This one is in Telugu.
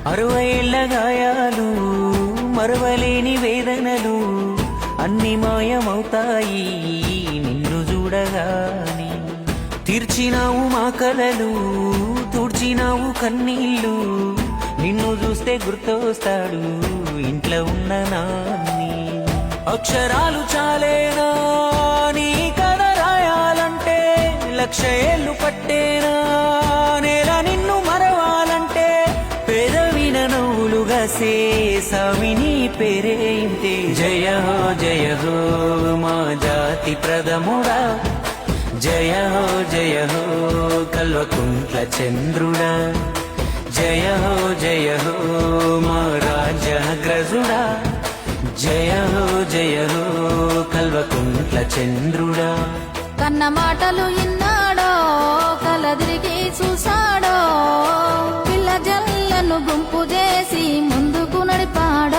60 ఏళ్ల గాయాలు మరవలేని వేదనలు అన్ని మాయమవుతాయి నిన్ను చూడగాని. తీర్చినావు మా కలలు తుడిచినావు కన్నీళ్ళు, నిన్ను చూస్తే గుర్తొస్తాడు ఇంట్లో ఉన్న నాన్ని. అక్షరాలు చాలేనా నీ కథ రాయాలంటే, 1,00,000 ఏళ్ళు పట్టేనా నేల నిన్ను మరవాలంటే. పెదవిన నవ్వులుగా సేసామి నీ పేరే ఇంతే. జయ హో మా జాతి ప్రథముడా, జయ హో కల్వకుంట్ల చంద్రుడా. జయ హో మా రాజగ్రజుడా, జయ హో కల్వకుంట్ల చంద్రుడా. కన్న మాటలు ఇన్నాడో కలదిరిగి చూసాడో, పిల్ల జల్లను గుంపు చేసి ముందుకు నడిపాడో.